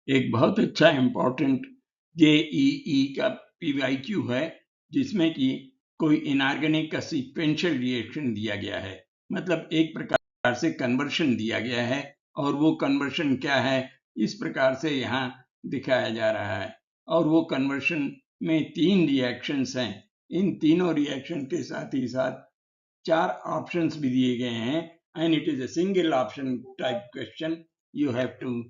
एक बहुत अच्छा इम्पोर्टेंट जेईई का पीवाईक्यू है, जिसमें कि कोई इनऑर्गेनिक का सीक्वेंशियल रिएक्शन दिया गया है, मतलब एक प्रकार से कन्वर्शन दिया गया है, और वो कन्वर्शन क्या है इस प्रकार से यहाँ दिखाया जा रहा है। और वो कन्वर्शन में 3 रिएक्शंस हैं। इन तीनों रिएक्शन के साथ ही साथ 4 ऑप्शंस भी दिए गए हैं, and it is a single option type question. You have to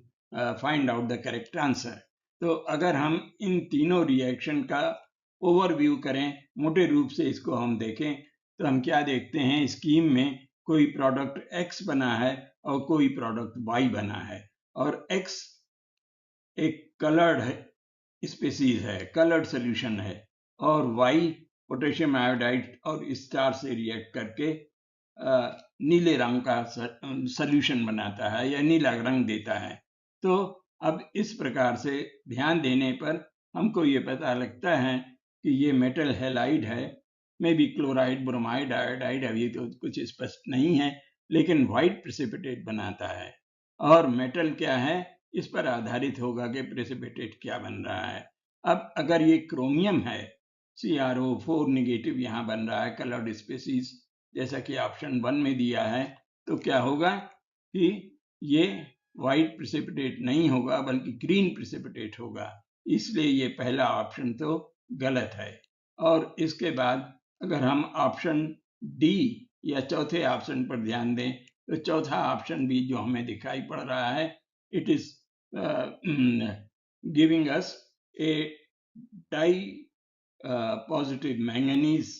find out the correct answer. तो अगर हम इन तीनों रिएक्शन का ओवरव्यू करें, मोटे रूप से इसको हम देखें, तो हम क्या देखते हैं, स्कीम में कोई प्रोडक्ट X बना है और कोई प्रोडक्ट Y बना है, और X एक कलर्ड स्पीसीज है, कलर्ड सोल्यूशन है, और Y पोटेशियम आयोडाइड और स्टार से रिएक्ट करके नीले रंग का सोल्यूशन बनाता है या नीला रंग देता है। तो अब इस प्रकार से ध्यान देने पर हमको ये पता लगता है कि ये मेटल हैलाइड है, may be chloride, bromide, iodide, अभी तो कुछ स्पष्ट नहीं है, लेकिन व्हाइट प्रेसिपिटेट बनाता है। और मेटल क्या है इस पर आधारित होगा कि प्रेसिपिटेट क्या बन रहा है। अब अगर ये क्रोमियम है, CrO4 नेगेटिव यहाँ बन रहा है, कलर्ड स्पीसीज, जैसा कि ऑप्शन 1 में दिया है, तो क्या होगा कि ये व्हाइट प्रेसिपिटेट नहीं होगा बल्कि ग्रीन प्रेसिपिटेट होगा, इसलिए ये पहला ऑप्शन तो गलत है। और इसके बाद अगर हम ऑप्शन डी या चौथे ऑप्शन पर ध्यान दें, तो चौथा ऑप्शन भी जो हमें दिखाई पड़ रहा है, it is giving us a di positive manganese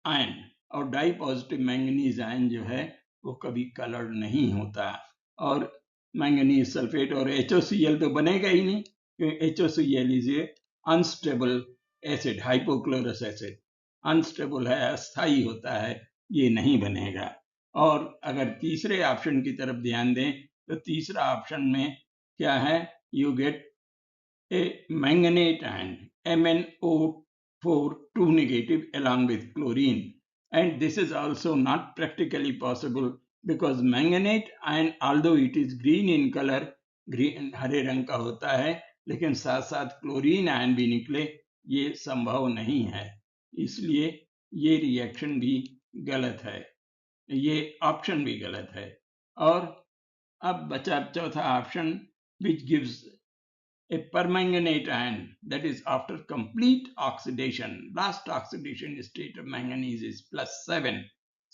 ion, और डाई पॉजिटिव मैंगनीज आयन जो है वो कभी कलर्ड नहीं होता, और मैंगनीज सल्फेट और HOCl तो बनेगा ही नहीं, क्योंकि HOCl is a unstable acid, hypochlorous acid, unstable है, अस्थाई होता है, ये नहीं बनेगा। और अगर तीसरे ऑप्शन की तरफ ध्यान दें, तो तीसरा ऑप्शन में क्या है, you get A manganate ion, MnO4 2 negative along with chlorine, and this is also not practically possible because manganate ion, although it is green in color, green हरे रंग का होता है, लेकिन साथ साथ क्लोरीन आयन भी निकले, ये संभव नहीं है, इसलिए ये रिएक्शन भी गलत है, ये ऑप्शन भी गलत है। और अब बचा चौथा option, which gives a permanganate ion, that is after complete oxidation, last oxidation state of manganese is +7.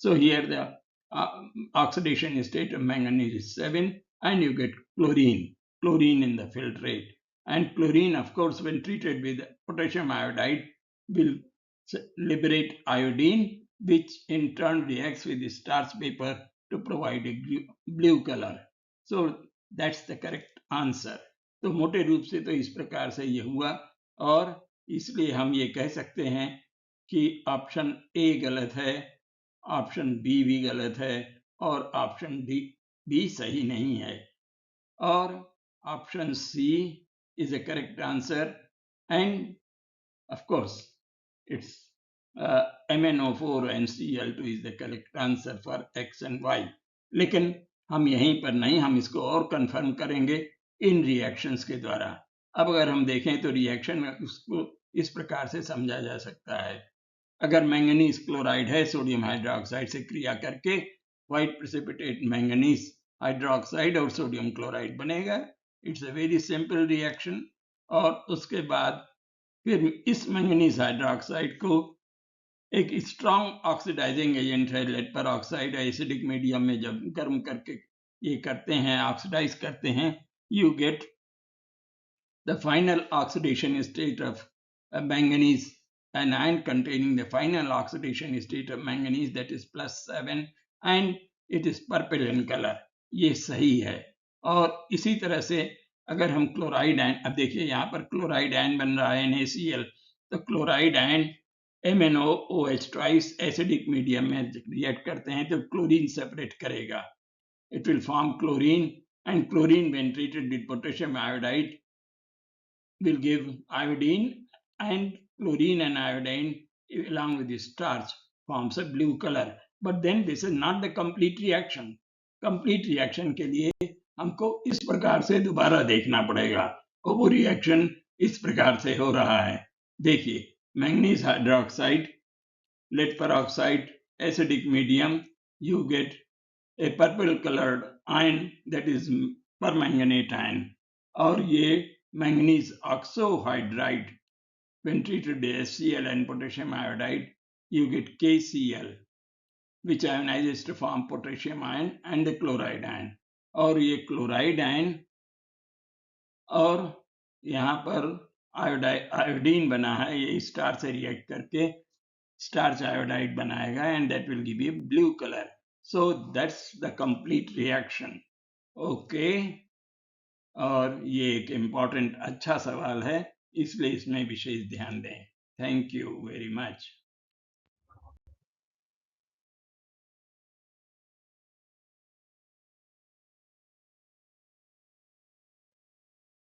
So here the oxidation state of manganese is 7, and you get chlorine in the filtrate. And chlorine, of course, when treated with potassium iodide, will liberate iodine, which in turn reacts with the starch paper to provide a blue color. So that's the correct answer. तो मोटे रूप से तो इस प्रकार से ये हुआ, और इसलिए हम ये कह सकते हैं कि ऑप्शन ए गलत है, ऑप्शन बी भी गलत है, और ऑप्शन डी भी सही नहीं है, और option C is a correct answer, and of course it's MnO4 and Cl2 is the correct answer for X and Y। लेकिन हम यहीं पर नहीं, हम इसको और कंफर्म करेंगे इन रिएक्शंस के द्वारा। अब अगर हम देखें तो रिएक्शन उसको इस प्रकार से समझा जा सकता है, अगर मैंगनीज क्लोराइड है, सोडियम हाइड्रोक्साइड से क्रिया करके व्हाइट प्रेसिपिटेट मैंगनीज हाइड्रोक्साइड और सोडियम क्लोराइड बनेगा, it's a very simple reaction. और उसके बाद फिर इस मैंगनीज हाइड्रोक्साइड को एक स्ट्रॉन्ग ऑक्सीडाइजिंग एजेंट है लेड पर ऑक्साइड, एसिडिक मीडियम में जब गर्म करके ये करते हैं, ऑक्सीडाइज करते हैं, you get the final oxidation state of manganese, an ion containing the final oxidation state of manganese, that is +7, and it is purple in color। ये सही है। और इसी तरह से अगर हम क्लोराइड आयन, अब देखिए यहाँ पर क्लोराइड आयन बन रहा है NaCl, तो chloride ion MnOOH twice acidic medium में रिएक्ट करते हैं तो क्लोरीन सेपरेट करेगा, it will form chlorine, and chlorine when treated with potassium iodide will give iodine, and chlorine and iodine along with the starch forms a blue color. But then this is not the complete reaction। complete reaction के लिए हमको इस प्रकार से दोबारा देखना पड़ेगा और वो रिएक्शन इस प्रकार से हो रहा है। देखिए, manganese hydroxide, lead peroxide, acidic medium, you get a purple colored ion, that is permanganate ion. और ये manganese oxohydride, when treated with HCl and potassium iodide, you get KCl, which ionizes to form potassium ion and the chloride ion. और ये chloride ion और यहाँ पर iodine बना है, ये स्टार से रिएक्ट करके starch iodide बनाएगा and that will give you blue color. So that's the complete reaction. Okay. और ये एक इम्पोर्टेंट अच्छा सवाल है, इसलिए इसमें विशेष ध्यान दें. Thank you very much.